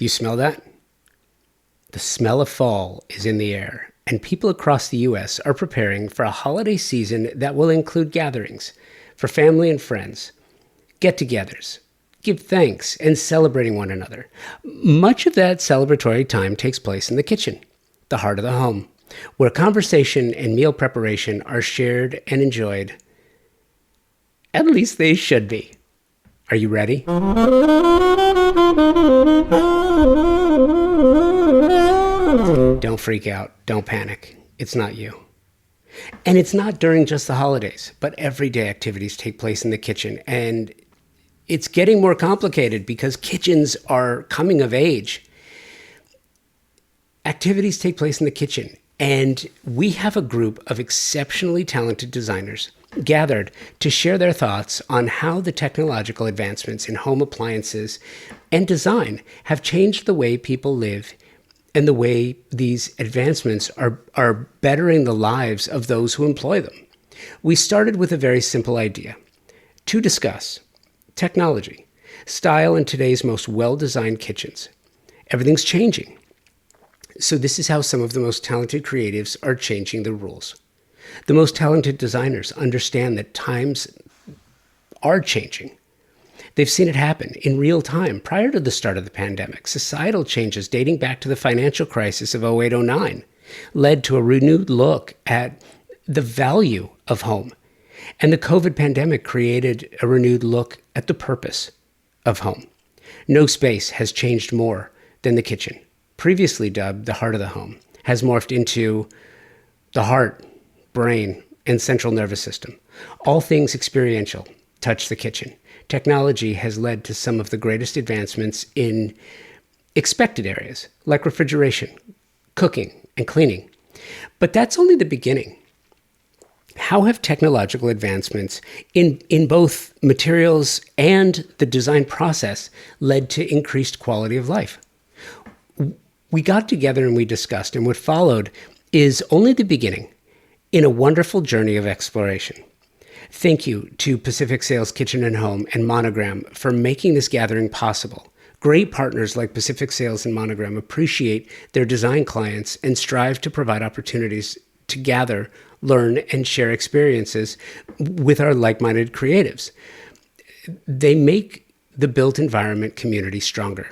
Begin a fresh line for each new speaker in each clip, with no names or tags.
Do you smell that? The smell of fall is in the air, and people across the U.S. are preparing for a holiday season that will include gatherings for family and friends, get-togethers, give thanks, and celebrating one another. Much of that celebratory time takes place in the kitchen, the heart of the home, where conversation and meal preparation are shared and enjoyed. At least they should be. Are you ready? Don't freak out. Don't panic. It's not you. And it's not during just the holidays, but everyday activities take place in the kitchen. And it's getting more complicated because kitchens are coming of age. Activities take place in the kitchen. And we have a group of exceptionally talented designers gathered to share their thoughts on how the technological advancements in home appliances and design have changed the way people live and the way these advancements are bettering the lives of those who employ them. We started with a very simple idea to discuss technology, style in today's most well-designed kitchens. Everything's changing. So this is how some of the most talented creatives are changing the rules. The most talented designers understand that times are changing. They've seen it happen in real time prior to the start of the pandemic. Societal changes dating back to the financial crisis of 08-09 led to a renewed look at the value of home. And the COVID pandemic created a renewed look at the purpose of home. No space has changed more than the kitchen, previously dubbed the heart of the home, has morphed into the heart, brain, and central nervous system. All things experiential touch the kitchen. Technology has led to some of the greatest advancements in expected areas like refrigeration, cooking, and cleaning. But that's only the beginning. How have technological advancements in both materials and the design process led to increased quality of life? We got together and we discussed, and what followed is only the beginning in a wonderful journey of exploration. Thank you to Pacific Sales Kitchen and Home and Monogram for making this gathering possible. Great partners like Pacific Sales and Monogram appreciate their design clients and strive to provide opportunities to gather, learn, and share experiences with our like-minded creatives. They make the built environment community stronger.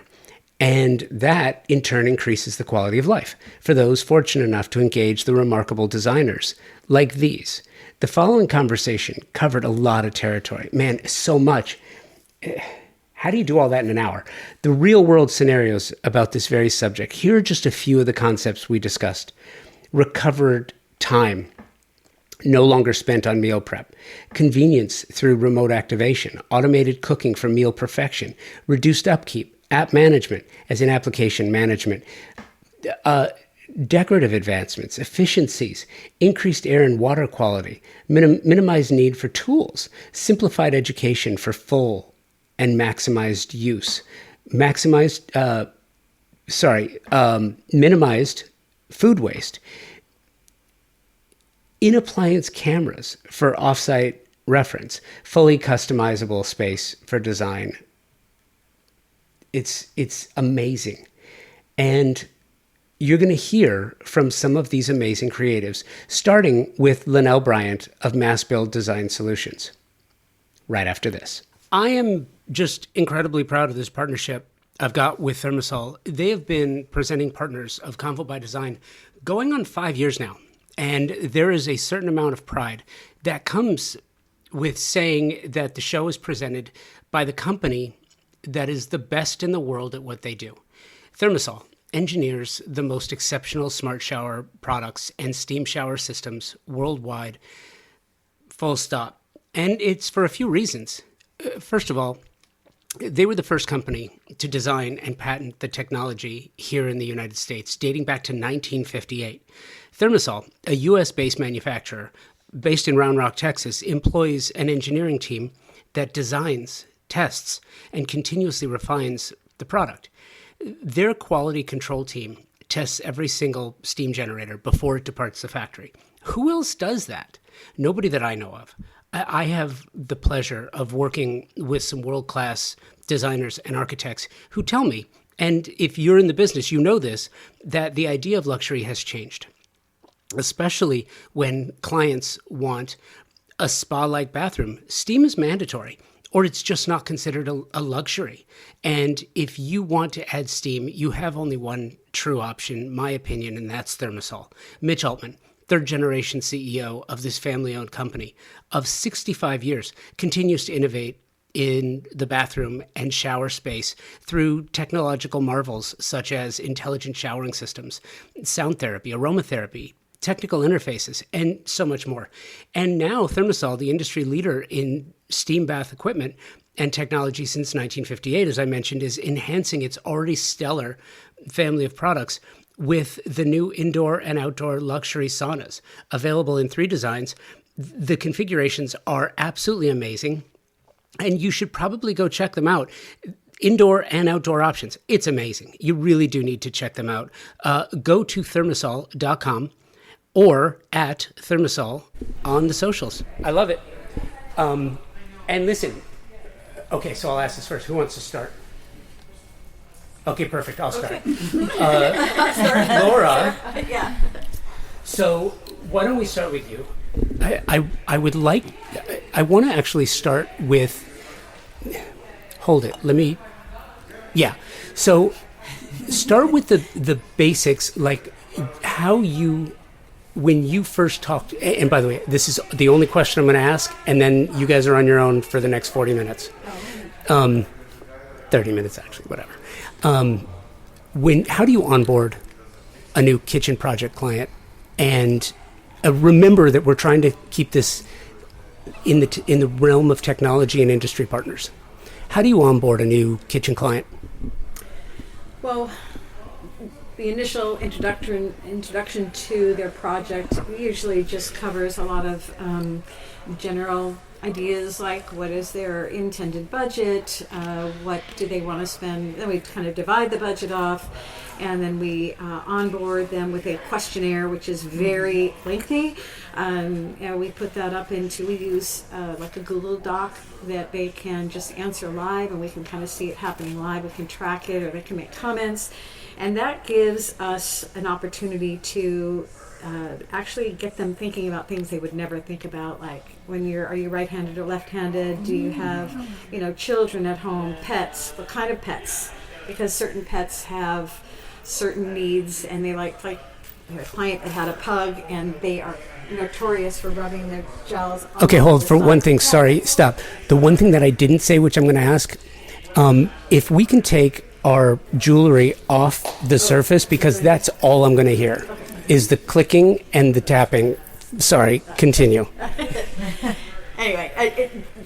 And that, in turn, increases the quality of life for those fortunate enough to engage the remarkable designers like these. The following conversation covered a lot of territory. Man, so much. How do you do all that in an hour? The real-world scenarios about this very subject. Here are just a few of the concepts we discussed. Recovered time, no longer spent on meal prep. Convenience through remote activation. Automated cooking for meal perfection. Reduced upkeep. App management, as in application management, decorative advancements, efficiencies, increased air and water quality, minimized need for tools, simplified education for full and maximized use, minimized food waste, in-appliance cameras for offsite reference, fully customizable space for design. It's amazing. And you're going to hear from some of these amazing creatives, starting with Linnell Bryant of Mass Build Design Solutions, right after this. I am just incredibly proud of this partnership I've got with Thermosol. They have been presenting partners of Convo by Design going on 5 years now. And there is a certain amount of pride that comes with saying that the show is presented by the company that is the best in the world at what they do. Thermosol engineers the most exceptional smart shower products and steam shower systems worldwide, full stop. And it's for a few reasons. First of all, they were the first company to design and patent the technology here in the United States, dating back to 1958. Thermosol, a US-based manufacturer based in Round Rock, Texas, employs an engineering team that designs, tests, and continuously refines the product. Their quality control team tests every single steam generator before it departs the factory. Who else does that? Nobody that I know of. I have the pleasure of working with some world-class designers and architects who tell me And if you're in the business, you know this, that the idea of luxury has changed, especially when clients want a spa-like bathroom. Steam is mandatory, or it's just not considered a luxury. And if you want to add steam, you have only one true option, my opinion, and that's Thermosol. Mitch Altman, third generation CEO of this family-owned company of 65 years, continues to innovate in the bathroom and shower space through technological marvels such as intelligent showering systems, sound therapy, aromatherapy, technical interfaces, and so much more. And now Thermosol, the industry leader in steam bath equipment and technology since 1958, as I mentioned, is enhancing its already stellar family of products with the new indoor and outdoor luxury saunas available in 3 designs. The configurations are absolutely amazing, and you should probably go check them out. Indoor and outdoor options. It's amazing. You really do need to check them out. Go to thermosol.com or at Thermosol on the socials. I love it. And listen, okay, so I'll ask this first. Who wants to start? Okay, perfect. I'll start. Okay. Laura.
Yeah.
So why don't we start with you? I want to actually start with, hold it, so start with the basics, like how you, when you first talked, and by the way, this is the only question I'm going to ask, and then you guys are on your own for the next 40 minutes. 30 minutes, actually, whatever. How do you onboard a new kitchen project client? And remember that we're trying to keep this in the realm of technology and industry partners. How do you onboard a new kitchen client?
Well, the initial introduction to their project usually just covers a lot of general ideas, like what is their intended budget, what do they want to spend. Then we kind of divide the budget off, and then we onboard them with a questionnaire, which is very lengthy. And we put that up we use like a Google Doc that they can just answer live, and we can kind of see it happening live. We can track it, or they can make comments. And that gives us an opportunity to actually get them thinking about things they would never think about, like are you right-handed or left-handed? Do you have, children at home, pets? What kind of pets? Because certain pets have certain needs, and they like a client that had a pug, and they are notorious for rubbing their jowls.
Okay, hold for one thing. Sorry, stop. The one thing that I didn't say, which I'm going to ask, if we can take our jewelry off the surface, because that's all I'm going to hear, is the clicking and the tapping. Sorry, continue.
Anyway,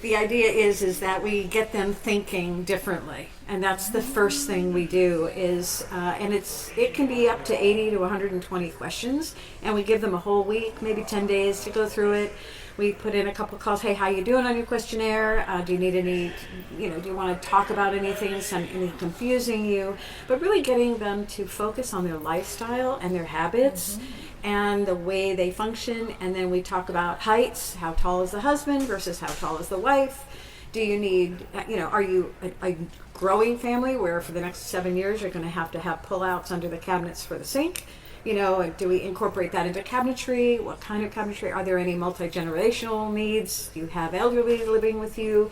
the idea is that we get them thinking differently, and that's the first thing we do is, and it can be up to 80 to 120 questions, and we give them a whole week, maybe 10 days to go through it. We put in a couple calls. Hey, how you doing on your questionnaire? Do you need any, do you want to talk about anything, anything confusing you? But really getting them to focus on their lifestyle and their habits and the way they function. And then we talk about heights. How tall is the husband versus how tall is the wife? Do you need, are you a growing family where for the next 7 years you're going to have pull-outs under the cabinets for the sink? Do we incorporate that into cabinetry? What kind of cabinetry? Are there any multi-generational needs? Do you have elderly living with you?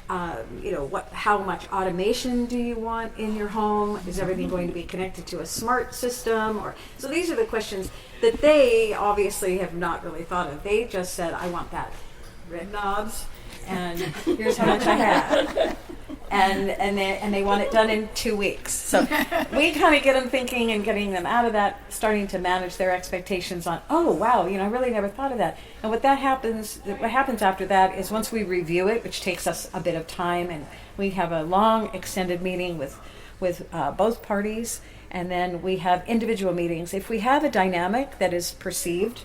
How much automation do you want in your home? Is everything going to be connected to a smart system? So these are the questions that they obviously have not really thought of. They just said, I want that red knobs, and here's how much I have. And they want it done in 2 weeks. So we kind of get them thinking and getting them out of that, starting to manage their expectations on, oh wow, I really never thought of that. And what happens after that is once we review it, which takes us a bit of time, and we have a long extended meeting with both parties, and then we have individual meetings. If we have a dynamic that is perceived,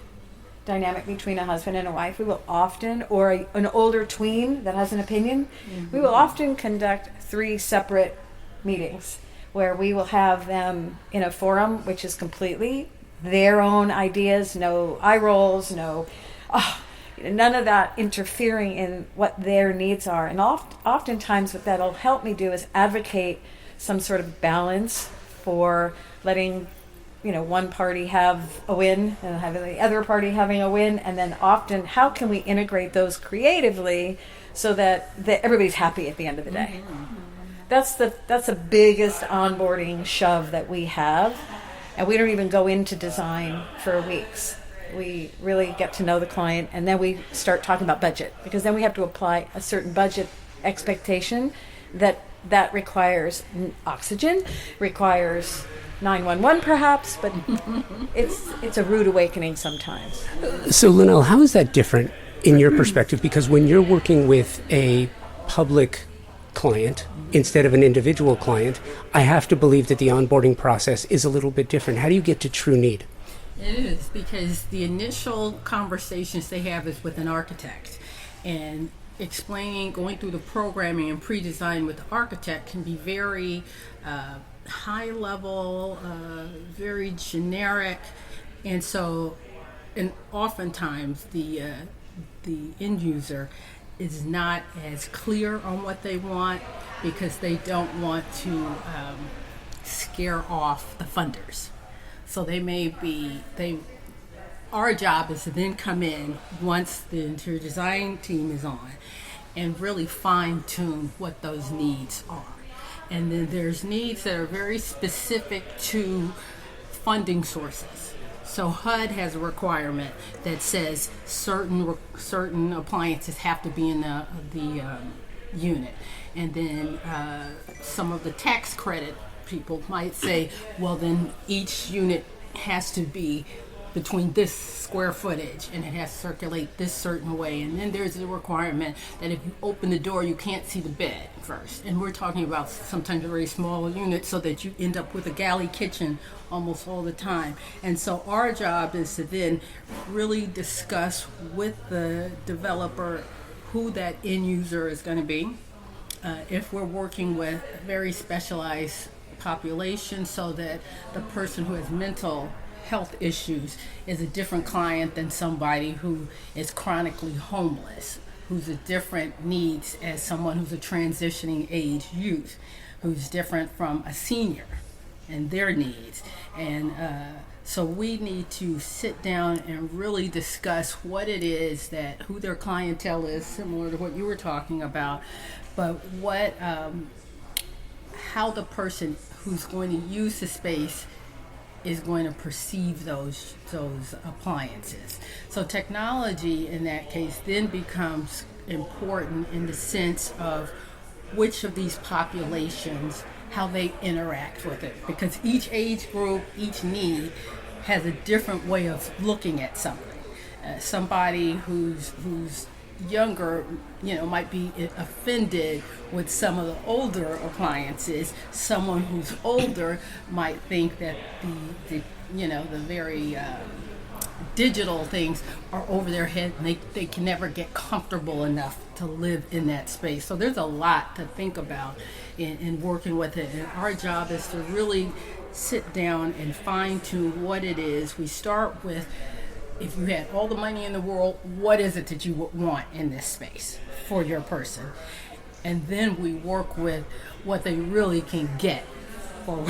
dynamic between a husband and a wife, we will often, or an older tween that has an opinion, we will often conduct 3 separate meetings where we will have them in a forum which is completely their own ideas, no eye rolls, none of that interfering in what their needs are. And oftentimes what that'll help me do is advocate some sort of balance for letting one party have a win and having the other party having a win, and then often how can we integrate those creatively so that everybody's happy at the end of the day. That's the biggest onboarding shove that we have, and we don't even go into design for weeks. We really get to know the client, and then we start talking about budget, because then we have to apply a certain budget expectation that requires oxygen, requires 911 perhaps, but it's a rude awakening sometimes.
So Linnell, how is that different in your perspective? Because when you're working with a public client instead of an individual client, I have to believe that the onboarding process is a little bit different. How do you get to true need?
It is, because the initial conversations they have is with an architect, and going through the programming and pre-design with the architect can be very high level, very generic, and oftentimes the end user is not as clear on what they want, because they don't want to scare off the funders. So our job is to then come in once the interior design team is on and really fine tune what those needs are. And then there's needs that are very specific to funding sources. So HUD has a requirement that says certain appliances have to be in the unit. And then some of the tax credit people might say, well, then each unit has to be between this square footage and it has to circulate this certain way. And then there's a requirement that if you open the door, you can't see the bed first. And we're talking about sometimes a very small unit, so that you end up with a galley kitchen almost all the time. And so our job is to then really discuss with the developer who that end user is going to be. If we're working with very specialized population, so that the person who has mental health issues is a different client than somebody who is chronically homeless, who's a different needs as someone who's a transitioning age youth, who's different from a senior and their needs. And so we need to sit down and really discuss what it is who their clientele is, similar to what you were talking about, but how the person who's going to use the space is going to perceive those appliances. So technology in that case then becomes important in the sense of which of these populations, how they interact with it, because each age group, each need has a different way of looking at something. Somebody who's younger, might be offended with some of the older appliances. Someone who's older might think that the very digital things are over their head, and they can never get comfortable enough to live in that space. So there's a lot to think about in working with it, and our job is to really sit down and fine tune what it is. We start with, if you had all the money in the world, what is it that you would want in this space for your person? And then we work with what they really can get for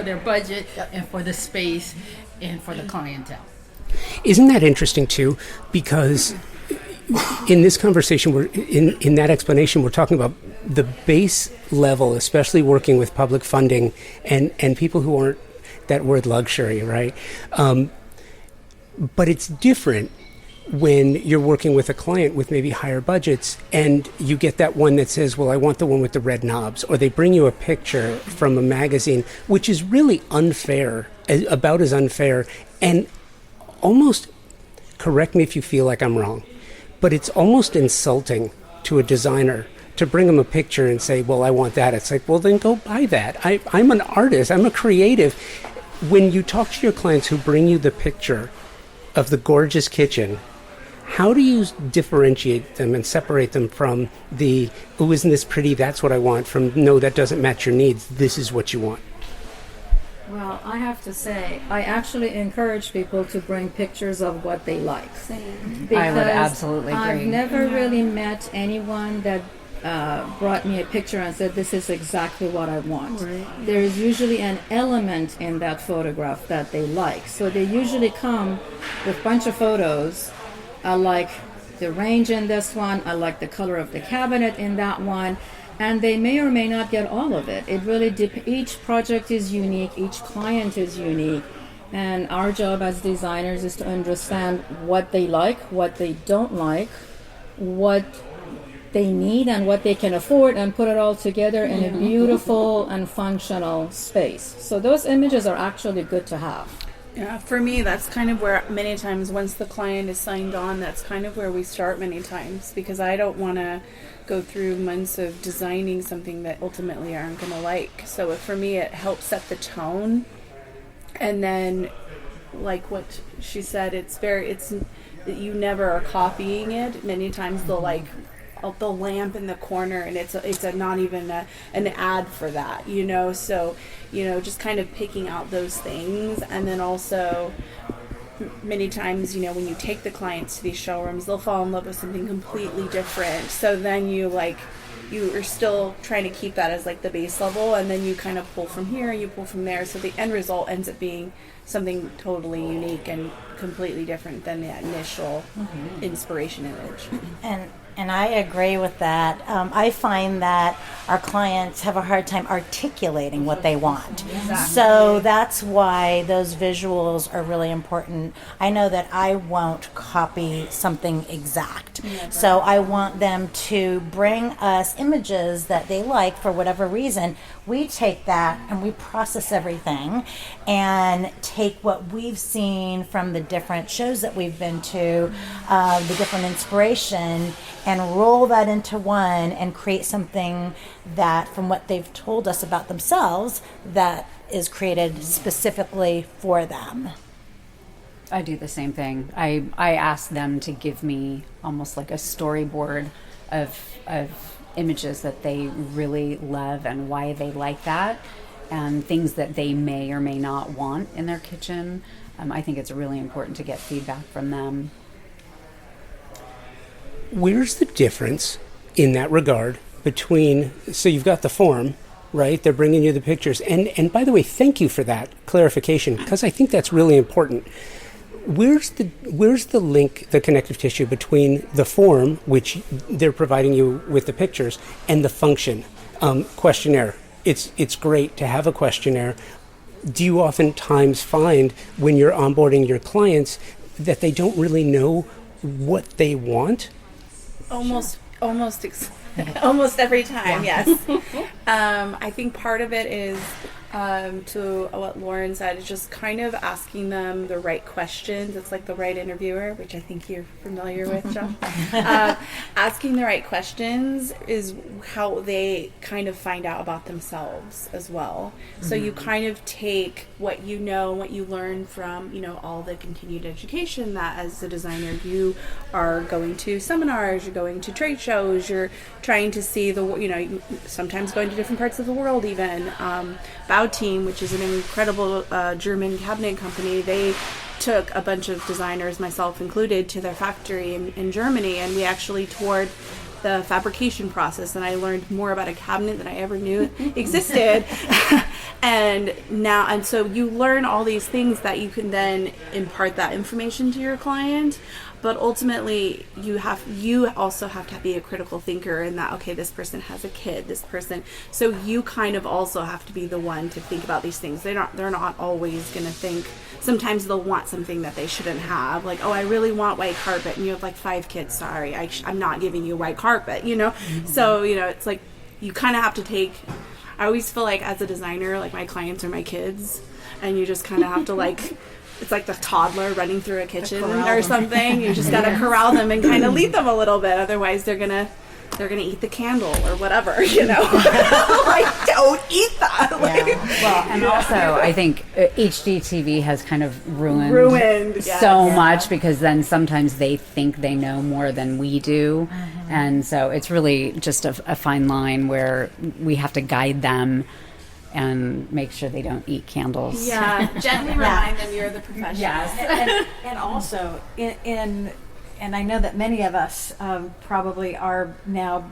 their budget, yep, and for the space and for the clientele.
Isn't that interesting too? Because in this conversation, in that explanation, we're talking about the base level, especially working with public funding and people who aren't, that word luxury, right? But it's different when you're working with a client with maybe higher budgets and you get that one that says, well, I want the one with the red knobs, or they bring you a picture from a magazine, which is really unfair, about as unfair, and almost, correct me if you feel like I'm wrong, but it's almost insulting to a designer to bring them a picture and say, well, I want that. It's like, well, then go buy that. I'm an artist. I'm a creative. When you talk to your clients who bring you the picture of the gorgeous kitchen, how do you differentiate them and separate them from the, oh, isn't this pretty, that's what I want, from, no, that doesn't match your needs, this is what you want?
Well, I have to say, I actually encourage people to bring pictures of what they like.
I would absolutely agree.
I've never really met anyone that brought me a picture and said, this is exactly what I want. There is usually an element in that photograph that they like. So they usually come with a bunch of photos. I like the range in this one. I like the color of the cabinet in that one. And they may or may not get all of it. It really each project is unique. Each client is unique. And our job as designers is to understand what they like, what they don't like, what they need and what they can afford, and put it all together in a beautiful and functional space. So those images are actually good to have.
Yeah, for me, that's kind of where many times once the client is signed on, that's kind of where we start many times, because I don't want to go through months of designing something that ultimately aren't going to like. So for me, it helps set the tone. And then, like what she said, it's you never are copying it. Many times they'll like the lamp in the corner, and it's not even an ad for that, so just kind of picking out those things. And then also many times, when you take the clients to these showrooms, they'll fall in love with something completely different, so then you are still trying to keep that as like the base level, and then you kind of pull from here and you pull from there, so the end result ends up being something totally unique and completely different than the initial inspiration image.
And I agree with that. I find that our clients have a hard time articulating what they want. Exactly. So that's why those visuals are really important. I know that I won't copy something exact. Yeah, so I want them to bring us images that they like for whatever reason. We take that and we process everything and take what we've seen from the different shows that we've been to, the different inspiration, and roll that into one and create something that, from what they've told us about themselves, that is created specifically for them.
I do the same thing. I ask them to give me almost like a storyboard of images that they really love and why they like that, and things that they may or may not want in their kitchen. I think it's really important to get feedback from them.
Where's the difference in that regard between, so you've got the form, right? They're bringing you the pictures. And by the way, thank you for that clarification, because I think that's really important. Where's the link, the connective tissue between the form, which they're providing you with the pictures, and the function? Questionnaire. It's great to have a questionnaire. Do you oftentimes find when you're onboarding your clients that they don't really know what they want?
Almost every time, yes. I think part of it is, to what Lauren said, is just kind of asking them the right questions. It's like the right interviewer, which I think you're familiar with, John. Asking the right questions is how they kind of find out about themselves as well. So you kind of take what you know, what you learn from, all the continued education that as a designer you are going to seminars, you're going to trade shows, you're trying to see sometimes going to different parts of the world even. Team, which is an incredible German cabinet company, they took a bunch of designers, myself included, to their factory in Germany, and we actually toured the fabrication process, and I learned more about a cabinet than I ever knew existed. and so you learn all these things that you can then impart that information to your client. But ultimately, you also have to be a critical thinker in that, okay, this person has a kid, so you kind of also have to be the one to think about these things. They're not always going to think. Sometimes they'll want something that they shouldn't have, like, oh, I really want white carpet, and you have like 5 kids. Sorry, I'm not giving you white carpet. Mm-hmm. So it's like you kind of have to take. I always feel like as a designer, like my clients are my kids, and you just kind of have to like. It's like the toddler running through a kitchen or something. You just gotta corral them and kind of lead them a little bit. Otherwise, they're gonna eat the candle or whatever. Like, don't eat that.
Well, and also, I think HGTV has kind of ruined so much, because then sometimes they think they know more than we do, and so it's really just a fine line where we have to guide them and make sure they don't eat candles.
Yeah, gently remind them you're the professional.
Yes, and also and I know that many of us probably are now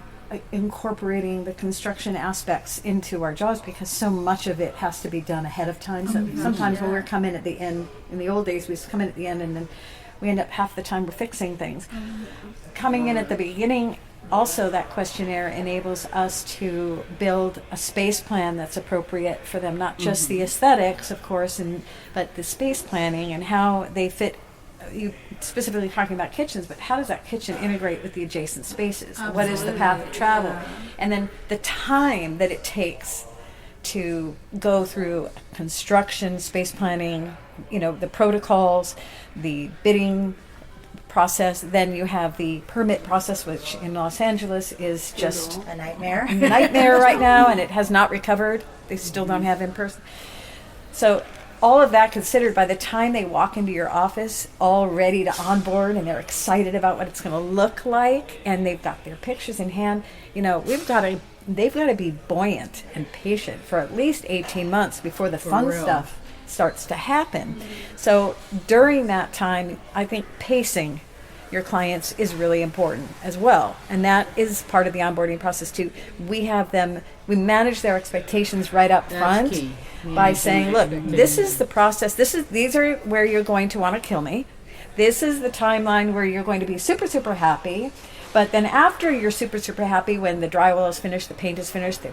incorporating the construction aspects into our jobs, because so much of it has to be done ahead of time. So sometimes when we're coming at the end, in the old days we used to come in at the end and then we end up half the time we're fixing things. Coming in at the beginning, also that questionnaire enables us to build a space plan that's appropriate for them, not just the aesthetics, of course, but the space planning and how they fit. You specifically talking about kitchens, but how does that kitchen integrate with the adjacent spaces?
Absolutely.
What is the path of travel? And then the time that it takes to go through construction, space planning, the protocols, the bidding process. Then you have the permit process, which in Los Angeles is just
A nightmare.
nightmare right now, and it has not recovered. They still don't have in person. So all of that considered, by the time they walk into your office, all ready to onboard, and they're excited about what it's going to look like, and they've got their pictures in hand. They've got to be buoyant and patient for at least 18 months before the fun
real.
stuff starts to happen. So during that time, I think pacing your clients is really important as well, and that is part of the onboarding process too. We manage their expectations right up front
key.
by saying, look, this is the process, these are where you're going to want to kill me, this is the timeline where you're going to be super, super happy, but then after you're super, super happy, when the drywall is finished, the paint is finished, the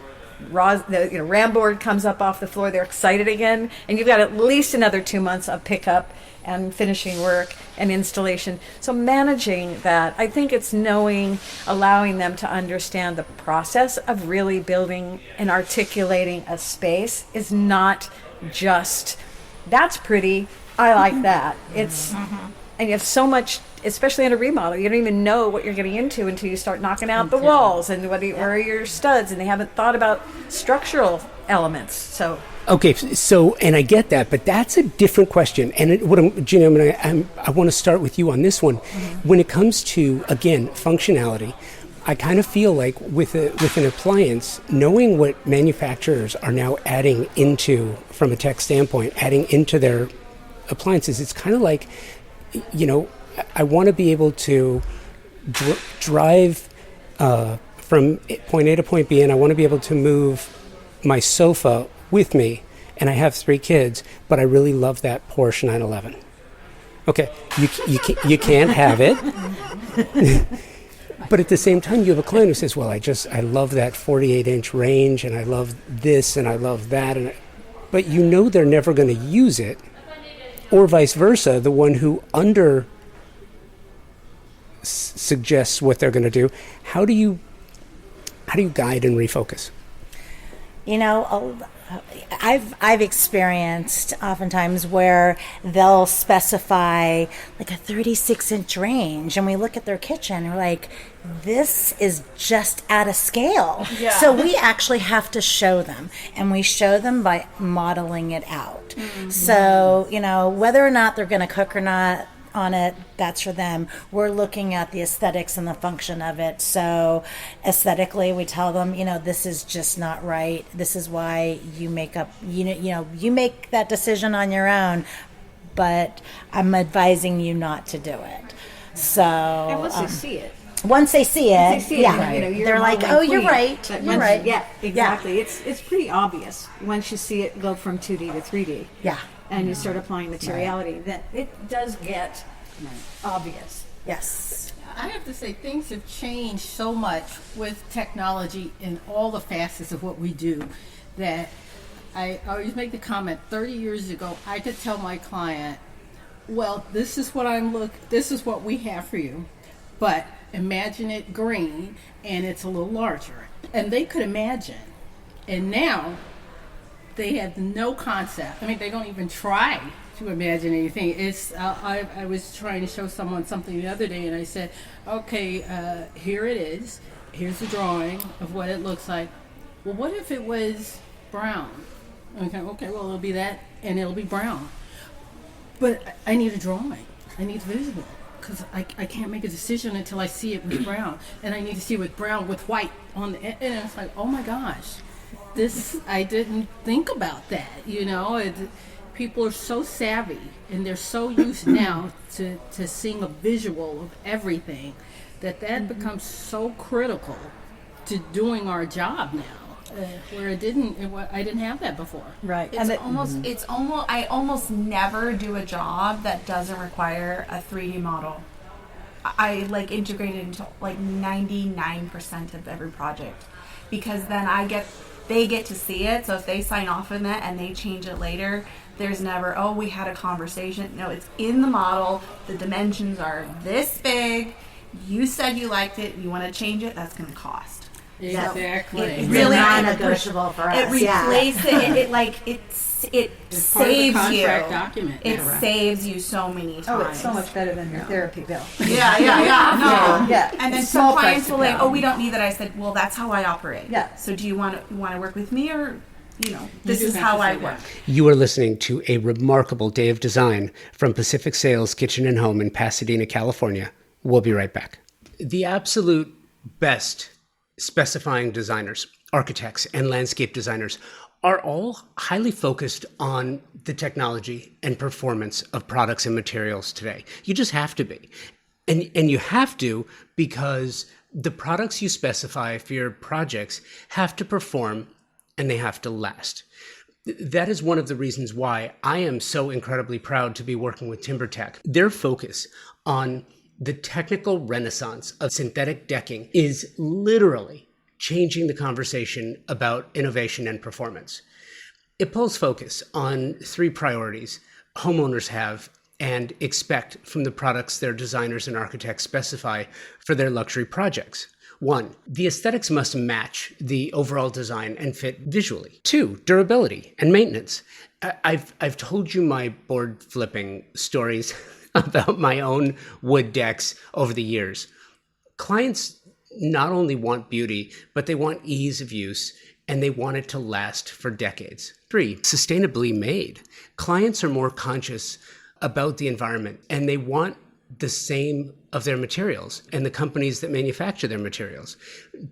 ram board comes up off the floor, they're excited again, and you've got at least another 2 months of pickup and finishing work and installation. So managing that, I think it's allowing them to understand the process of really building and articulating a space is not just, that's pretty, I like that. It's, and you have so much, especially in a remodel, you don't even know what you're getting into until you start knocking out the walls and where are your studs, and they haven't thought about structural elements. So
Okay, so, and I get that, but that's a different question. And I want to start with you on this one. When it comes to, again, functionality, I kind of feel like with an appliance, knowing what manufacturers are now adding into, from a tech standpoint, adding into their appliances, it's kind of like, I want to be able to drive from point A to point B, and I want to be able to move my sofa with me, and I have 3 kids, but I really love that Porsche 911. Okay, you can't have it. But at the same time, you have a client who says, well, I love that 48-inch range, and I love this, and I love that, but they're never going to use it, or vice versa, the one who suggests what they're going to do. How do you guide and refocus?
I've experienced oftentimes where they'll specify like a 36-inch range, and we look at their kitchen and we're like, this is just out of scale.
Yeah.
So we actually have to show them, and we show them by modeling it out. Mm-hmm. So, whether or not they're going to cook or not on it, that's for them. We're looking at the aesthetics and the function of it. So aesthetically, we tell them, this is just not right. This is why you make you make that decision on your own, but I'm advising you not to do it. So
and once they see it,
they're like, oh, you're right. You're right.
Yeah, exactly. Yeah. It's pretty obvious once you see it go from 2D to 3D.
Yeah.
And you start applying materiality, that it does get obvious.
Yes.
I have to say, things have changed so much with technology in all the facets of what we do that I always make the comment, 30 years ago, I could tell my client, well, this is what we have for you, but imagine it green and it's a little larger. And they could imagine. And now they have no concept. I mean, they don't even try to imagine anything. It's I was trying to show someone something the other day, and I said, okay, here it is. Here's the drawing of what it looks like. Well, what if it was brown? Okay, well, it'll be that, and it'll be brown. But I need a drawing. I need visual, because I can't make a decision until I see it with brown. And I need to see it with brown with white on the end. And it's like, oh my gosh. I didn't think about that, people are so savvy, and they're so used now to seeing a visual of everything that becomes so critical to doing our job now, where I didn't have that before.
Right.
I almost never do a job that doesn't require a 3D model. I like integrate it into like 99% of every project, because then they get to see it. So if they sign off on that and they change it later, there's never, oh, we had a conversation. No, it's in the model. The dimensions are this big. You said you liked it. You want to change it. That's going to cost.
Exactly.
It's
really
non-negotiable for us.
It replaces it. It saves you.
Document.
It saves you so many times.
Oh, it's so much better than your therapy bill.
Yeah. No.
Yeah.
And then
It's
some
small price
clients
to
will like,
pay.
oh, we don't need that. I said, well, that's how I operate.
Yeah.
So do you want to work with me, or this
do
is
have
how
to
I
say
work?
that.
You are listening to a remarkable day of design from Pacific Sales Kitchen and Home in Pasadena, California. We'll be right back. The absolute best specifying designers, architects, and landscape designers are all highly focused on the technology and performance of products and materials today. You just have to be. And you have to, because the products you specify for your projects have to perform and they have to last. That is one of the reasons why I am so incredibly proud to be working with TimberTech. Their focus on the technical renaissance of synthetic decking is literally changing the conversation about innovation and performance. It pulls focus on 3 priorities homeowners have and expect from the products their designers and architects specify for their luxury projects. 1, the aesthetics must match the overall design and fit visually. 2, durability and maintenance. I've told you my board flipping stories about my own wood decks over the years. Clients not only want beauty, but they want ease of use, and they want it to last for decades. 3, sustainably made. Clients are more conscious about the environment, and they want the same of their materials and the companies that manufacture their materials.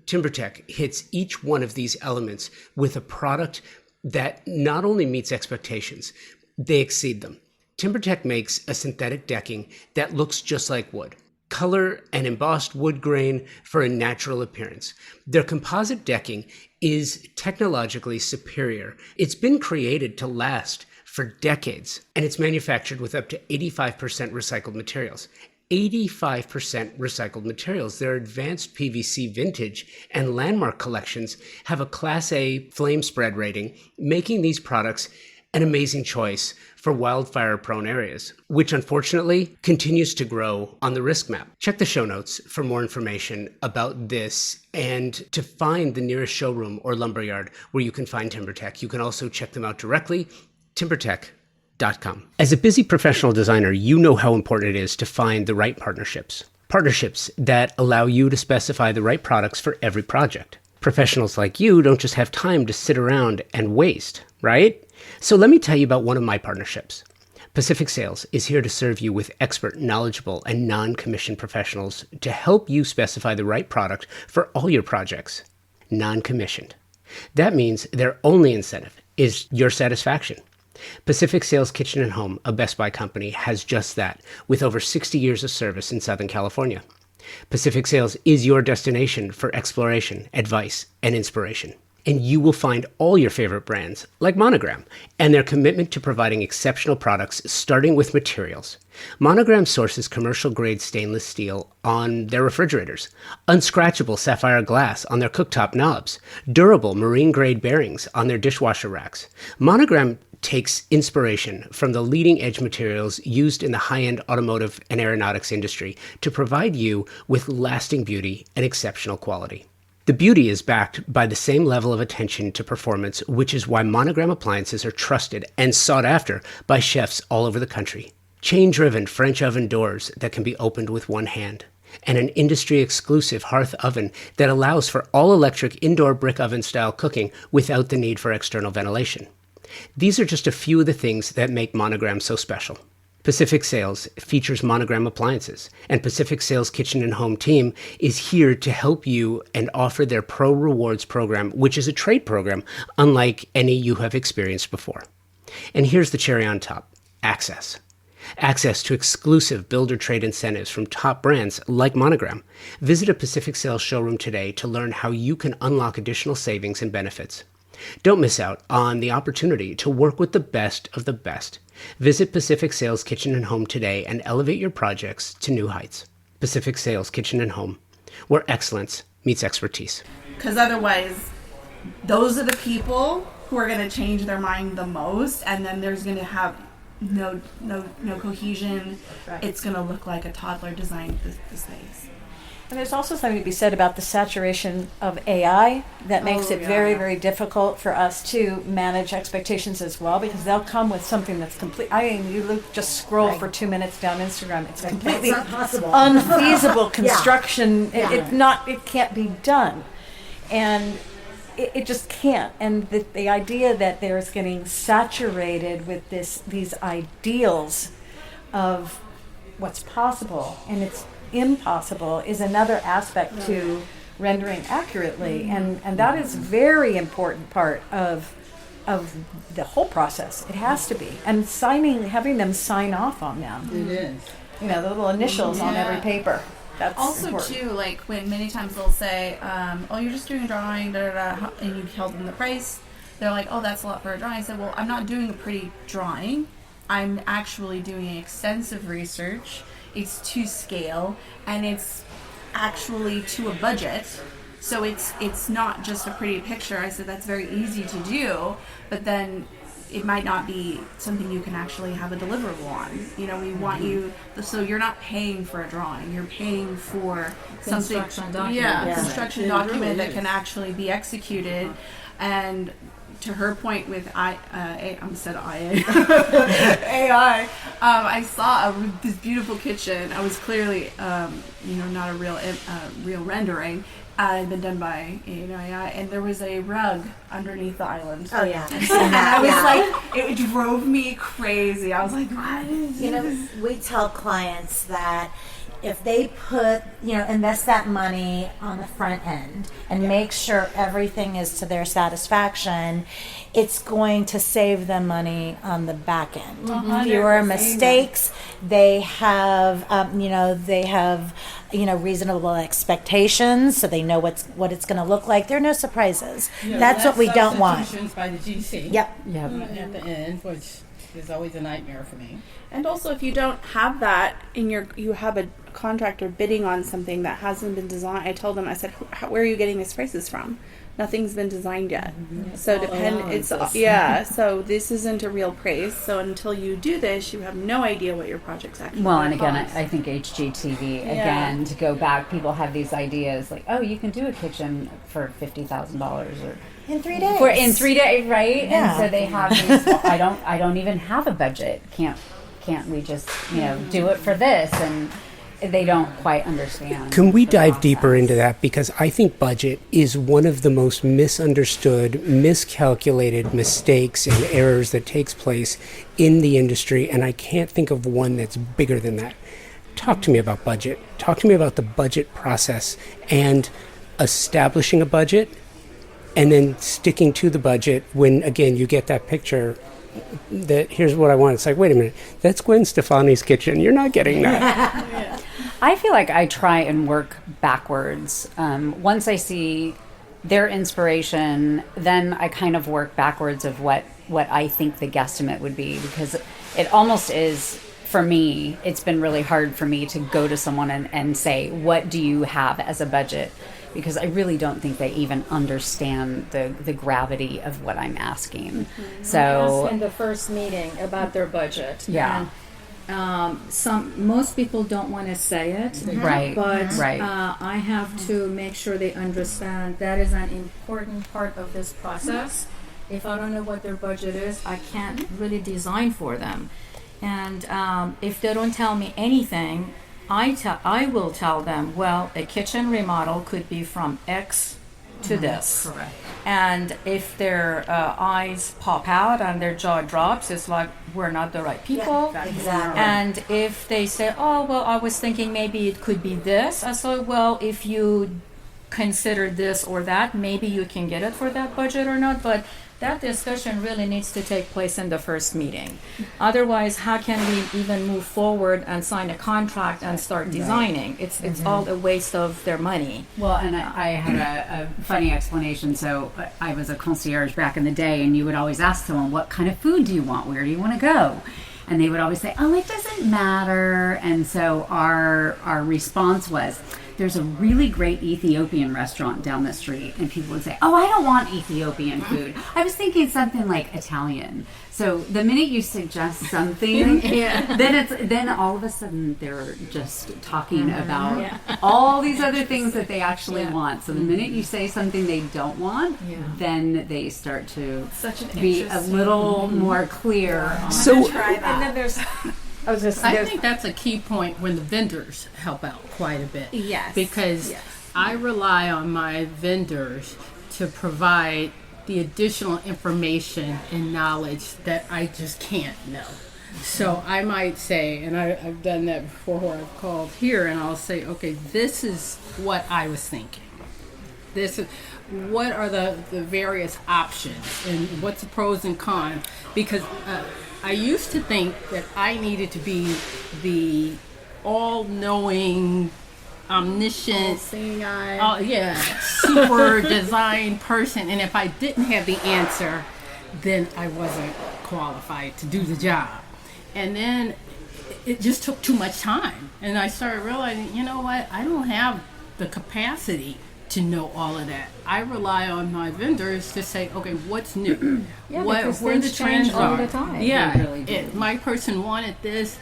TimberTech hits each one of these elements with a product that not only meets expectations, they exceed them. TimberTech makes a synthetic decking that looks just like wood. Color and embossed wood grain for a natural appearance. Their composite decking is technologically superior. It's been created to last for decades, and it's manufactured with up to 85% recycled materials. 85% recycled materials. Their advanced PVC vintage and landmark collections have a Class A flame spread rating, making these products an amazing choice for wildfire-prone areas, which unfortunately continues to grow on the risk map. Check the show notes for more information about this and to find the nearest showroom or lumberyard where you can find TimberTech. You can also check them out directly, timbertech.com. As a busy professional designer, you know how important it is to find the right partnerships. Partnerships that allow you to specify the right products for every project. Professionals like you don't just have time to sit around and waste, right? So let me tell you about one of my partnerships. Pacific Sales is here to serve you with expert, knowledgeable, and non-commissioned professionals to help you specify the right product for all your projects. Non-commissioned. That means their only incentive is your satisfaction. Pacific Sales Kitchen and Home, a Best Buy company, has just that, with over 60 years of service in Southern California. Pacific Sales is your destination for exploration, advice, and inspiration. And you will find all your favorite brands, like Monogram, and their commitment to providing exceptional products, starting with materials. Monogram sources commercial-grade stainless steel on their refrigerators, unscratchable sapphire glass on their cooktop knobs, durable marine-grade bearings on their dishwasher racks. Monogram takes inspiration from the leading-edge materials used in the high-end automotive and aeronautics industry to provide you with lasting beauty and exceptional quality. The beauty is backed by the same level of attention to performance, which is why Monogram appliances are trusted and sought after by chefs all over the country. Chain-driven French oven doors that can be opened with one hand, and an industry-exclusive hearth oven that allows for all-electric indoor brick oven-style cooking without the need for external ventilation. These are just a few of the things that make Monogram so special. Pacific Sales features Monogram appliances, and Pacific Sales Kitchen and Home team is here to help you and offer their Pro Rewards program, which is a trade program unlike any you have experienced before. And here's the cherry on top, access. access to exclusive builder trade incentives from top brands like Monogram. Visit a Pacific Sales showroom today to learn how you can unlock additional savings and benefits. Don't miss out on the opportunity to work with the best of the best. Visit Pacific Sales Kitchen and Home today and elevate your projects to new heights. Pacific Sales Kitchen and Home, where excellence meets expertise.
Because otherwise, those are the people who are going to change their mind the most, and then there's going to have no cohesion.
Right.
It's going to look like a toddler designed the space.
And there's also something to be said about the saturation of AI that makes it very, very difficult for us to manage expectations as well, because they'll come with something that's complete. I mean, you look, just scroll for 2 minutes down Instagram. It's completely
It's not possible.
unfeasible construction. It can't be done. And it just can't. And the idea that there's getting saturated with these ideals of what's possible and it's impossible is another aspect to rendering accurately, and that is very important part of the whole process. It has to be, and having them sign off on them.
It is.
You know, the little initials on every
Yeah.
paper. That's
Also,
important.
too, like when many times they'll say, "Oh, you're just doing a drawing," and you tell them the price. They're like, "Oh, that's a lot for a drawing." I said, "Well, I'm not doing a pretty drawing. I'm actually doing extensive research. It's to scale, and it's actually to a budget. So it's not just a pretty picture." I said, "That's very easy to do, but then it might not be something you can actually have a deliverable on. You know, we want you, so you're not paying for a drawing, you're paying for something,
Construction document.
Yeah.
construction
It
document
really
that
is.
can actually be executed." And to her point with AI, I saw this beautiful kitchen. I was clearly, not a real rendering. It had been done by AI, and there was a rug underneath the island.
Oh yeah.
And I was like, it drove me crazy. I was like, what is
You know,
this?
we tell clients that if they invest that money on the front end and make sure everything is to their satisfaction, it's going to save them money on the back end. Fewer mistakes. They have, reasonable expectations, so they know what it's going to look like. There are no surprises.
You know,
That's what we
less
don't want.
substitutions by the GC.
Yep.
At the end, which is always a nightmare for me.
And also, if you don't have that you have a contractor bidding on something that hasn't been designed. I told them, I said, "Where are you getting these prices from? Nothing's been designed yet." So so this isn't a real price. So until you do this, you have no idea what your project's actually
Well,
gonna
and again,
cost.
I think HGTV, again, to go back, people have these ideas like, oh, you can do a kitchen for $50,000 or
In 3 days.
in 3 days, right?
Yeah.
And so they have these, well, I don't even have a budget. Can't we just, do it for this? And they don't quite understand.
Can we
the
dive
process.
deeper into that? Because I think budget is one of the most misunderstood, miscalculated mistakes and errors that takes place in the industry, and I can't think of one that's bigger than that. Talk to me about budget. Talk to me about the budget process and establishing a budget and then sticking to the budget when, again, you get that picture that here's what I want. It's like, wait a minute, that's Gwen Stefani's kitchen. You're not getting that.
I feel like I try and work backwards. Once I see their inspiration, then I kind of work backwards of what I think the guesstimate would be, because it almost is, for me, it's been really hard for me to go to someone and say, what do you have as a budget? Because I really don't think they even understand the gravity of what I'm asking. So
In the first meeting about their budget.
Yeah.
And, most people don't want to say it.
Right,
But
right.
I have to make sure they understand that is an important part of this process. If I don't know what their budget is, I can't really design for them. And if they don't tell me anything, I will tell them, well, a kitchen remodel could be from X to this.
correct.
And if their eyes pop out and their jaw drops, it's like, we're not the right people.
Exactly.
And if they say, oh, well, I was thinking maybe it could be this, I said, well, if you consider this or that, maybe you can get it for that budget or not. But that discussion really needs to take place in the first meeting. Otherwise, how can we even move forward and sign a contract and start designing? It's all a waste of their money.
Well, and I had a funny explanation. So I was a concierge back in the day, and you would always ask someone, what kind of food do you want? Where do you want to go? And they would always say, oh, it doesn't matter. And so our response was, there's a really great Ethiopian restaurant down the street. And people would say, oh, I don't want Ethiopian food. I was thinking something like Italian. So the minute you suggest something, then all of a sudden they're just talking about all these other things that they actually want. So the minute you say something they don't want, then they start to be a little more clear.
So and then there's
I think that's a key point when the vendors help out quite a bit.
Yes.
Because I rely on my vendors to provide the additional information and knowledge that I just can't know. So I might say, and I've done that before where I've called here and I'll say, okay, this is what I was thinking. This is what are the various options and what's the pros and cons, because I used to think that I needed to be the all-knowing, omniscient,
seeing eye.
super design person, and if I didn't have the answer, then I wasn't qualified to do the job. And then it just took too much time, and I started realizing, you know what, I don't have the capacity to know all of that. I rely on my vendors to say, okay, what's new? Where the trends
all
are.
the time.
Yeah,
They really do.
my person wanted this.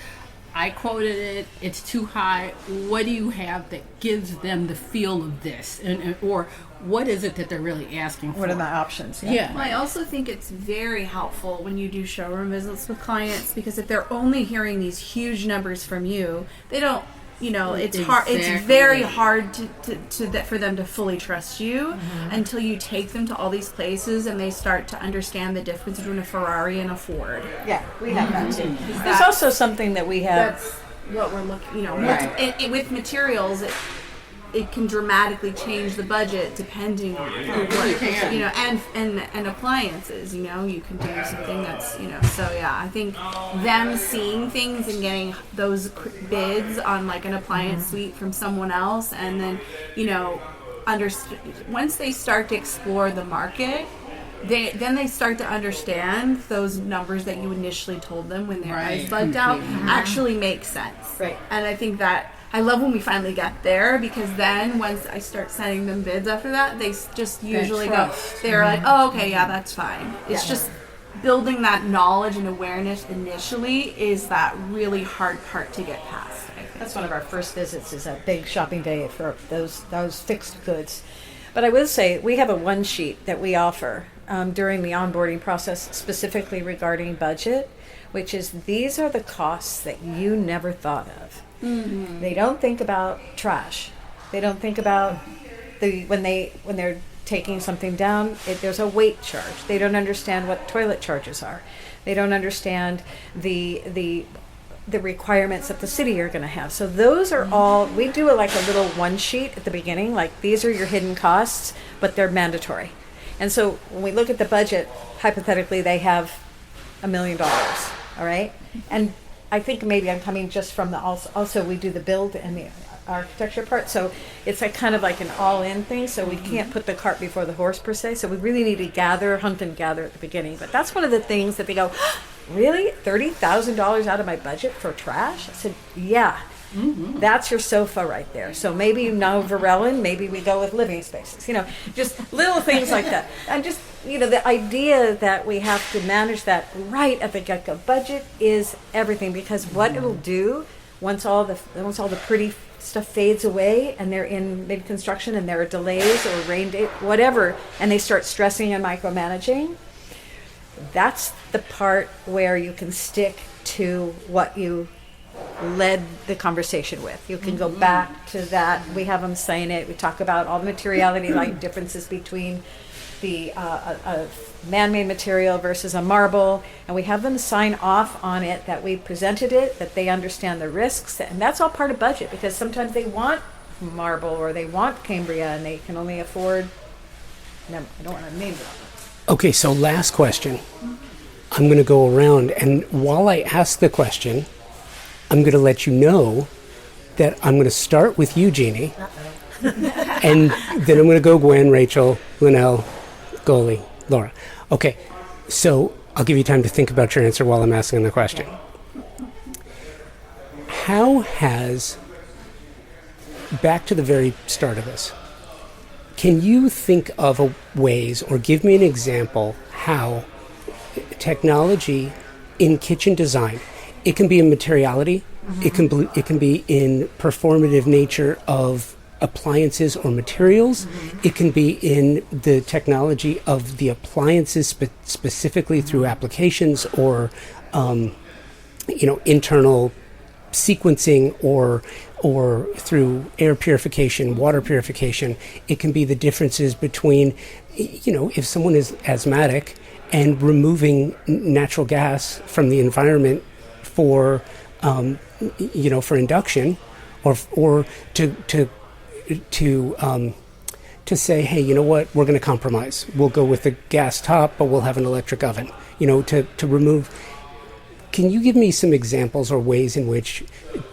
I quoted it. It's too high. What do you have that gives them the feel of this, or what is it that they're really asking for?
What are the options?
Yeah.
Well, I also think it's very helpful when you do showroom visits with clients, because if they're only hearing these huge numbers from you, they don't. It's hard. It's very hard for them to fully trust you until you take them to all these places and they start to understand the difference between a Ferrari and a Ford.
Yeah, we have that too. There's
That's-
also something that we have.
That's what we're looking.
Right.
With materials, it can dramatically change the budget depending on and appliances. You can do something that's So yeah, I think them seeing things and getting those bids on like an appliance suite from someone else, and then once they start to explore the market, they start to understand those numbers that you initially told them when their eyes bugged out actually make sense.
Right.
And I think that I love when we finally get there, because then once I start sending them bids after that, they just usually go, they're like, oh, okay, yeah, that's fine. It's just building that knowledge and awareness initially is that really hard part to get past, I think.
That's one of our first visits, is a big shopping day for those fixed goods. But I will say we have a one sheet that we offer during the onboarding process, specifically regarding budget, which is these are the costs that you never thought of. Mm-hmm. They don't think about trash. They don't think about when they're taking something down. There's a weight charge. They don't understand what toilet charges are. They don't understand the requirements that the city are going to have. So those are all. We do like a little one sheet at the beginning. Like, these are your hidden costs, but they're mandatory. And so when we look at the budget, hypothetically, they have $1 million. All right, and I think maybe I'm coming just from also we do the build and the architecture part, so it's kind of like an all-in thing, so we can't put the cart before the horse per se, so we really need to hunt and gather at the beginning. But that's one of the things that they go, really? $30,000 out of my budget for trash? I said, yeah. That's your sofa right there. So maybe Varellin, maybe we go with living spaces, just little things like that. And just, the idea that we have to manage that right at the get-go. Budget is everything, because what it'll do once all the pretty stuff fades away and they're in mid-construction and there are delays or rain day, whatever, and they start stressing and micromanaging, that's the part where you can stick to what you led the conversation with. You can go back to that. We have them sign it. We talk about all the materiality, like differences between the a man-made material versus a marble, and we have them sign off on it that we presented it, that they understand the risks, and that's all part of budget, because sometimes they want marble or they want Cambria and they can only afford. No, I don't want to name it.
Okay, so last question. I'm going to go around, and while I ask the question, I'm going to let you know that I'm going to start with you, Jeannie, and then I'm going to go Gwen, Rachel, Linnell, Goalie, Laura. Okay, so I'll give you time to think about your answer while I'm asking the question. How has, back to the very start of this, can you think of ways or give me an example how technology in kitchen design, it can be in materiality, it can be in performative nature of appliances or materials, it can be in the technology of the appliances specifically through applications or internal sequencing or through air purification, water purification. It can be the differences between, if someone is asthmatic and removing natural gas from the environment for induction, or to say, hey, you know what, we're going to compromise. We'll go with the gas top, but we'll have an electric oven. To remove. Can you give me some examples or ways in which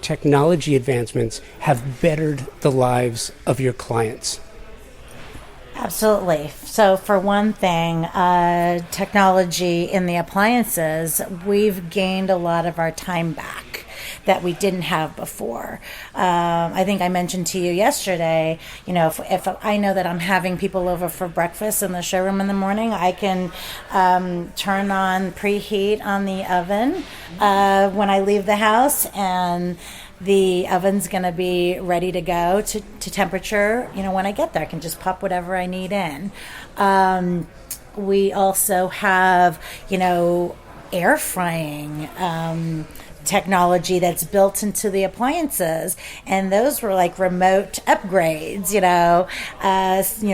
technology advancements have bettered the lives of your clients?
Absolutely. So for one thing, technology in the appliances, we've gained a lot of our time back that we didn't have before. I think I mentioned to you yesterday, if I know that I'm having people over for breakfast in the showroom in the morning, I can turn on preheat on the oven when I leave the house, and the oven's going to be ready to go to temperature, when I get there. I can just pop whatever I need in. We also have, air frying technology that's built into the appliances, and those were like remote upgrades.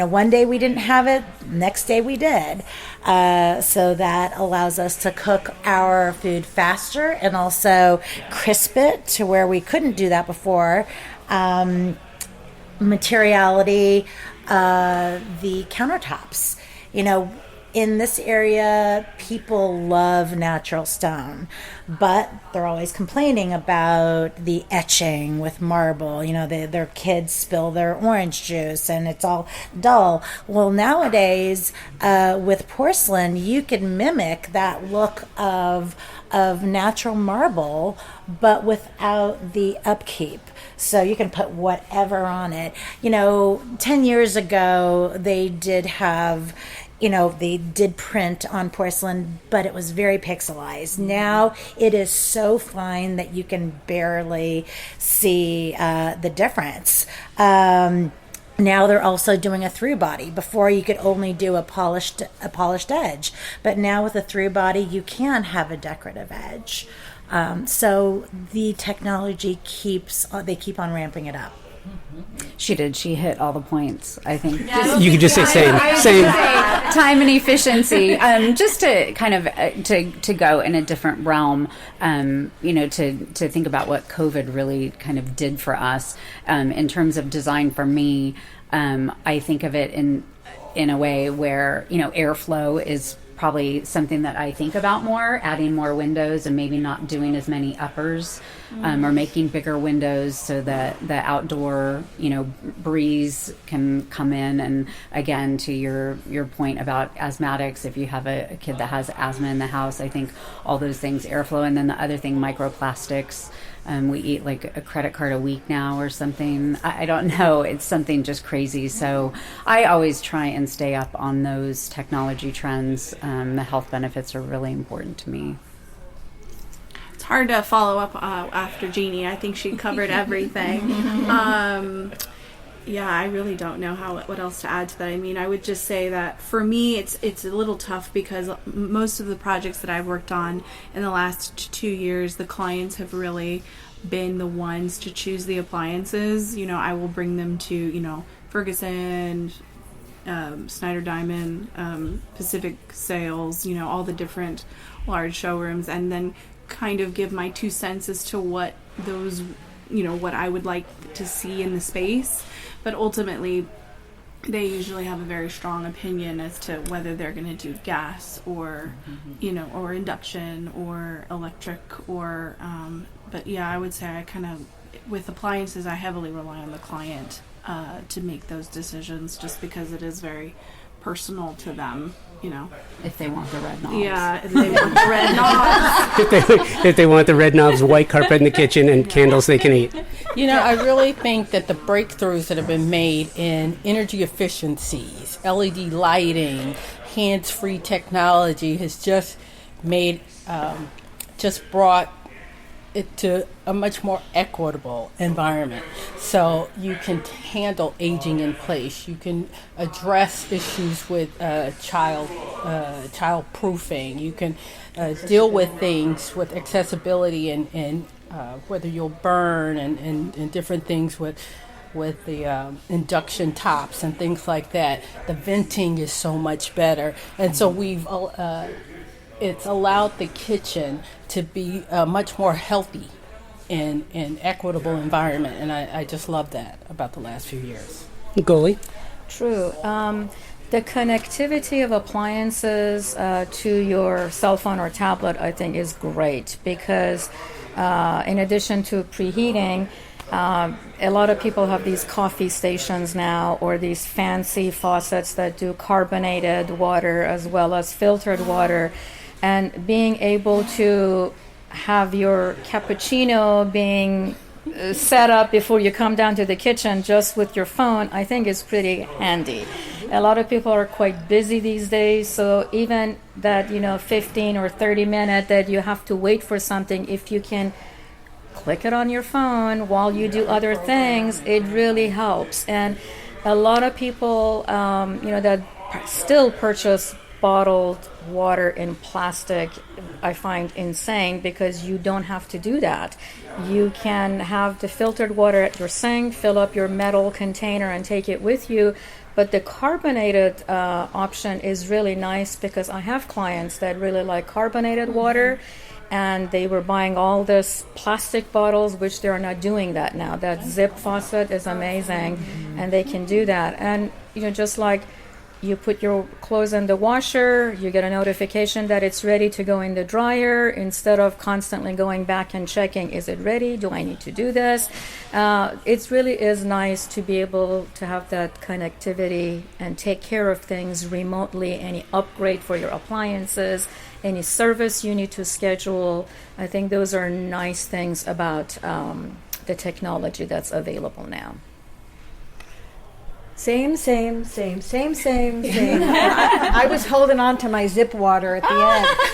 One day we didn't have it, next day we did. So that allows us to cook our food faster and also crisp it to where we couldn't do that before. Materiality, the countertops, in this area, people love natural stone, but they're always complaining about the etching with marble. Their kids spill their orange juice and it's all dull. Well, nowadays, with porcelain, you can mimic that look of natural marble, but without the upkeep. So you can put whatever on it. 10 years ago, they did have... they did print on porcelain, but it was very pixelized. Now it is so fine that you can barely see the difference. Now they're also doing a through body. Before you could only do a polished edge, but now with a through body you can have a decorative edge. So the technology they keep on ramping it up.
She did. She hit all the points, I think.
You could just say same.
Time and efficiency. Just to kind of to go in a different realm, to think about what COVID really kind of did for us in terms of design for me. I think of it in a way where, airflow is probably something that I think about more, adding more windows and maybe not doing as many uppers, or making bigger windows so that the outdoor, breeze can come in. And again, to your point about asthmatics, if you have a kid that has asthma in the house, I think all those things, airflow. And then the other thing, microplastics. We eat like a credit card a week now or something. I don't know. It's something just crazy. So I always try and stay up on those technology trends. The health benefits are really important to me.
It's hard to follow up after Jeannie. I think she covered everything. Yeah, I really don't know what else to add to that. I mean, I would just say that for me, it's a little tough because most of the projects that I've worked on in the last 2 years, the clients have really been the ones to choose the appliances. I will bring them to, Ferguson, Snyder Diamond, Pacific Sales, all the different large showrooms, and then kind of give my 2 cents as to what those, what I would like to see in the space. But ultimately, they usually have a very strong opinion as to whether they're going to do gas or, or induction or electric or, but yeah, I would say I kind of, with appliances, I heavily rely on the client to make those decisions just because it is very personal to them,
If they want the red knobs.
Yeah, if they want the red knobs.
If they want the red knobs, white carpet in the kitchen, and candles they can eat.
I really think that the breakthroughs that have been made in energy efficiencies, LED lighting, hands-free technology has just made, just brought it to a much more equitable environment. So you can handle aging in place. You can address issues with child proofing. You can deal with things with accessibility and whether you'll burn and different things with the induction tops and things like that. The venting is so much better. And so it's allowed the kitchen to be a much more healthy and equitable environment. And I just love that about the last few years.
Goalie?
True. The connectivity of appliances to your cell phone or tablet, I think, is great because in addition to preheating, a lot of people have these coffee stations now or these fancy faucets that do carbonated water as well as filtered water. And being able to have your cappuccino being set up before you come down to the kitchen just with your phone, I think is pretty handy. A lot of people are quite busy these days, so even that 15 or 30 minute that you have to wait for something, if you can click it on your phone while you do other things, it really helps. And a lot of people that still purchase bottled water in plastic, I find insane because you don't have to do that. You can have the filtered water at your sink, fill up your metal container and take it with you. But the carbonated option is really nice because I have clients that really like carbonated water, and they were buying all this plastic bottles, which they are not doing that now. That zip faucet is amazing, and they can do that. And just like you put your clothes in the washer, you get a notification that it's ready to go in the dryer instead of constantly going back and checking, is it ready? Do I need to do this? It really is nice to be able to have that connectivity and take care of things remotely. Any upgrade for your appliances, any service you need to schedule. I think those are nice things about the technology that's available now.
Same. I was holding on to my zip water at the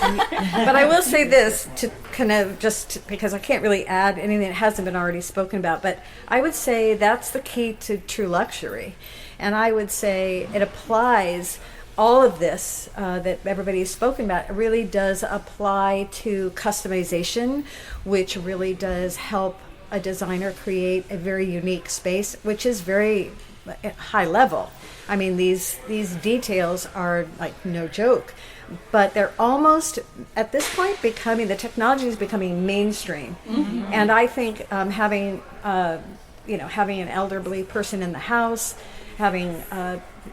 end. But I will say this, to kind of just because I can't really add anything that hasn't been already spoken about, but I would say that's the key to true luxury. And I would say it applies, all of this that everybody's spoken about, it really does apply to customization, which really does help a designer create a very unique space, which is very high level. I mean, these details are like no joke, but they're almost at this point the technology is becoming mainstream. And I think having an elderly person in the house, having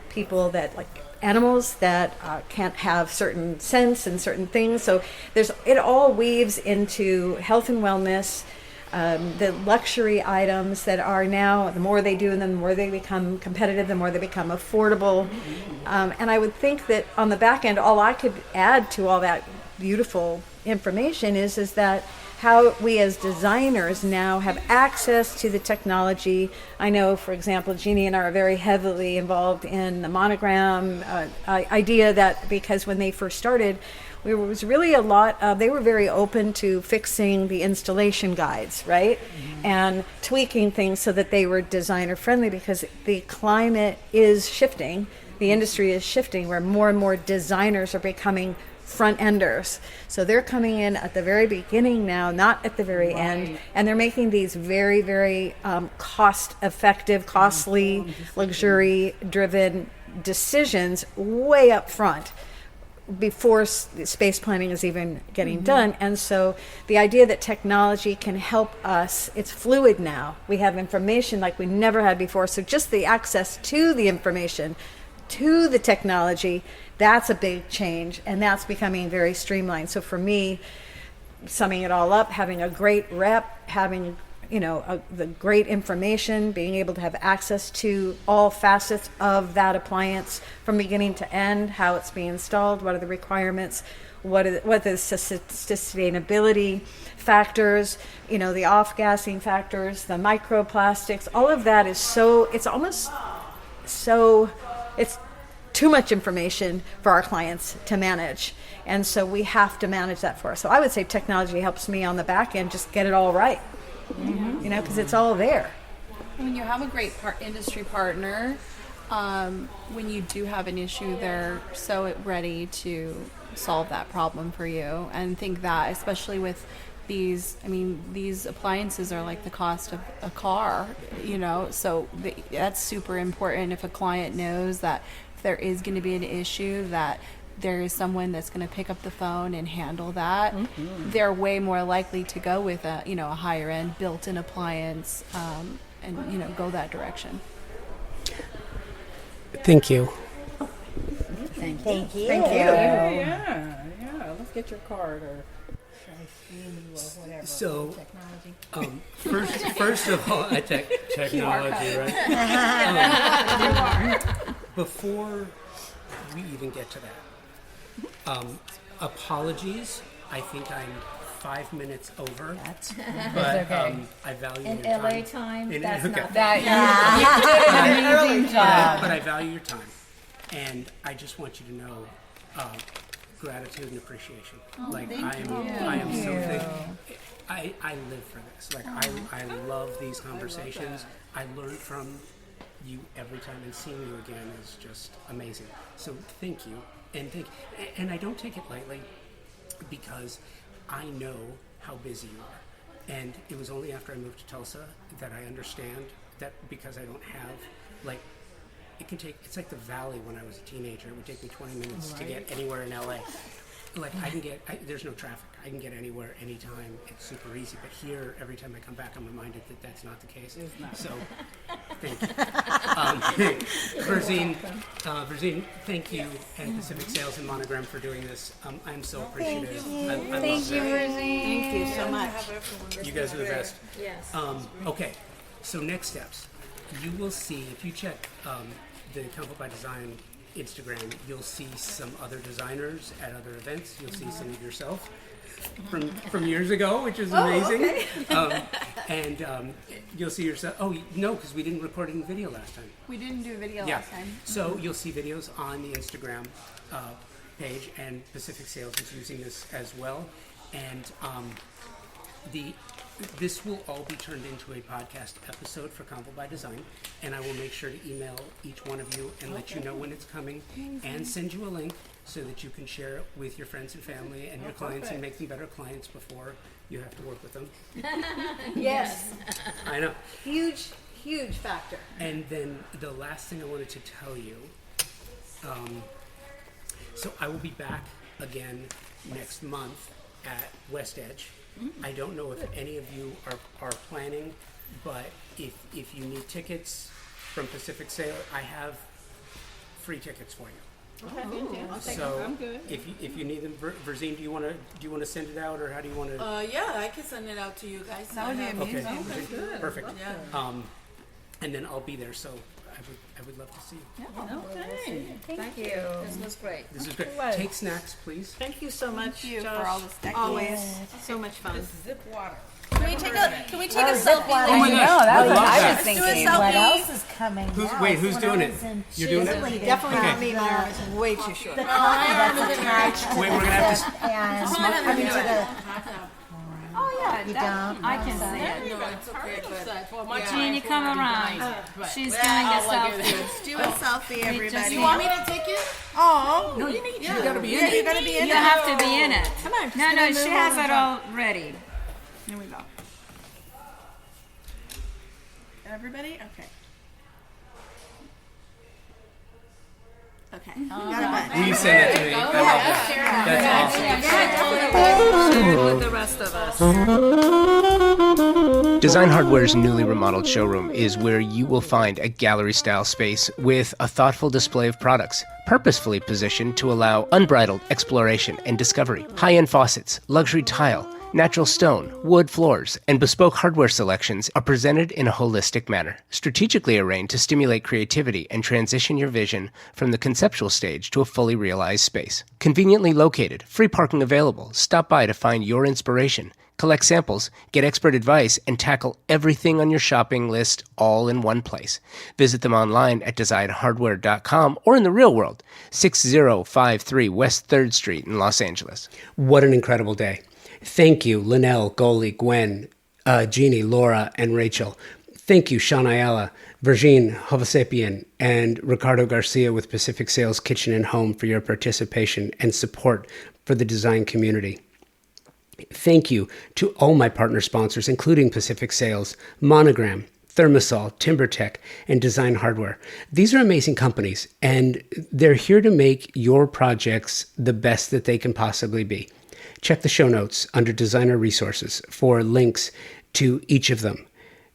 people that like animals that can't have certain scents and certain things, so it all weaves into health and wellness. The luxury items that are now, the more they do them, the more they become competitive, the more they become affordable. And I would think that on the back end, all I could add to all that beautiful information is that how we as designers now have access to the technology. I know, for example, Jeannie and I are very heavily involved in the monogram idea, that because when they first started, there was really a lot of, they were very open to fixing the installation guides, right? And tweaking things so that they were designer friendly, because the climate is shifting, the industry is shifting, where more and more designers are becoming front enders. So they're coming in at the very beginning now, not at the very end, and they're making these very, very cost effective, costly, luxury driven decisions way up front.
before space planning is even getting done. And so the idea that technology can help us, it's fluid now. We have information like we never had before. So just the access to the information, to the technology, that's a big change. And that's becoming very streamlined. So for me, summing it all up, having a great rep, having the great information, being able to have access to all facets of that appliance from beginning to end, how it's being installed, what are the requirements, what are the sustainability factors, the off-gassing factors, the microplastics, all of that is it's too much information for our clients to manage. And so we have to manage that for us. So I would say technology helps me on the back end just get it all right. Because it's all there.
When you have a great industry partner, when you do have an issue, they're so ready to solve that problem for you. And think that, especially with these appliances are like the cost of a car, so that's super important. If a client knows that if there is going to be an issue, that there is someone that's going to pick up the phone and handle that, they're way more likely to go with a higher end built-in appliance and go that direction.
Thank you.
Thank you.
Yeah. Let's get your card or whatever.
So,
technology.
first of all, technology, right? Before we even get to that, apologies. I think I'm 5 minutes over. But
okay.
I value
In
your
LA
time.
time,
In-
that's
okay.
not
That you did an amazing job.
But I value your time, and I just want you to know gratitude and appreciation. I am so thankful. I live for this. I love these conversations. I learn from you every time, and seeing you again is just amazing. So thank you, and I don't take it lightly, because I know how busy you are. And it was only after I moved to Tulsa that I understand that, because I don't have, it's like the valley when I was a teenager. It would take me 20 minutes to get anywhere in LA. There's no traffic. I can get anywhere, anytime. It's super easy. But here, every time I come back, I'm reminded that that's not the case. So, thank you. Verzine, thank you, and Pacific Sales and Monogram for doing this. I'm so appreciative.
Thank you, Rosie.
Thank you so much.
You guys are the best.
Yes.
Okay, so next steps. You will see, if you check the Convo by Design Instagram, you'll see some other designers at other events. You'll see some of yourself from years ago, which is amazing. And you'll see yourself. Oh no, because we didn't record it in video last time.
We didn't do a video last time.
So you'll see videos on the Instagram page, and Pacific Sales is using this as well. And this will all be turned into a podcast episode for Convo by Design, and I will make sure to email each one of you and let you know when it's coming, and send you a link so that you can share it with your friends and family and your clients, and make them better clients before you have to work with them.
Yes.
I know.
Huge factor.
And then the last thing I wanted to tell you, so I will be back again next month at West Edge. I don't know if any of you are planning, but if you need tickets from Pacific Sale, I have free tickets for you.
Okay.
So
I'm good.
if you need them, Verzine, do you want to send it out, or how do you want to?
Yeah, I can send it out to you guys.
That would be amazing.
Okay,
good.
Perfect.
Yeah.
And then I'll be there, so I would love to see you.
Okay.
Thank you. This was great.
This is great. Take snacks, please.
Thank you so much,
you
Josh.
for all the snacks.
Always so much fun.
Zip water.
Can we take a selfie?
Oh my gosh,
No, that's
I
what
love
I
that.
was thinking.
What
selfie.
else is coming?
Who's doing it? You're doing it?
Definitely
Okay.
not me. My arm is way too short.
The coffee that's attached.
Wait, we're gonna have to.
And to the.
Oh yeah,
You don't.
I can see it.
No, it's okay, but
Jeannie, come around. She's doing a selfie.
let's do a selfie, everybody.
You want me to take it?
Oh,
No, you gotta be in
you're
it.
gonna be in
You
it.
have to be in it.
Come on.
No, she has it all ready.
Here we go. Everybody? Okay.
Okay. Got a bunch.
Will you send that to me? I love that. That's awesome.
With the rest of us.
Design Hardware's newly remodeled showroom is where you will find a gallery-style space with a thoughtful display of products, purposefully positioned to allow unbridled exploration and discovery. High-end faucets, luxury tile, natural stone, wood floors, and bespoke hardware selections are presented in a holistic manner, strategically arranged to stimulate creativity and transition your vision from the conceptual stage to a fully realized space. Conveniently located, free parking available. Stop by to find your inspiration. Collect samples, get expert advice, and tackle everything on your shopping list all in one place. Visit them online at designhardware.com or in the real world, 6053 West 3rd Street in Los Angeles. What an incredible day. Thank you, Linnell, Goli, Gwen, Jeannie, Laura, and Rachel. Thank you, Sean Ayala, Virgin Hovsepian, and Ricardo Garcia with Pacific Sales Kitchen and Home for your participation and support for the design community. Thank you to all my partner sponsors, including Pacific Sales, Monogram, Thermosol, TimberTech, and Design Hardware. These are amazing companies, and they're here to make your projects the best that they can possibly be. Check the show notes under Designer Resources for links to each of them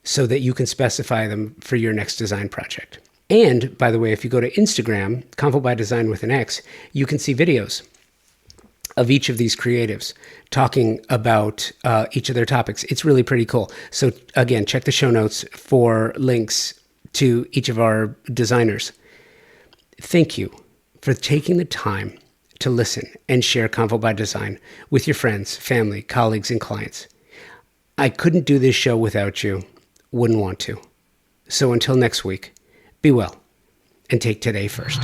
so that you can specify them for your next design project. And, by the way, if you go to Instagram, Convo by Design with an X, you can see videos of each of these creatives talking about each of their topics. It's really pretty cool. So again, check the show notes for links to each of our designers. Thank you for taking the time to listen and share Convo by Design with your friends, family, colleagues, and clients. I couldn't do this show without you. Wouldn't want to. So until next week, be well and take today first.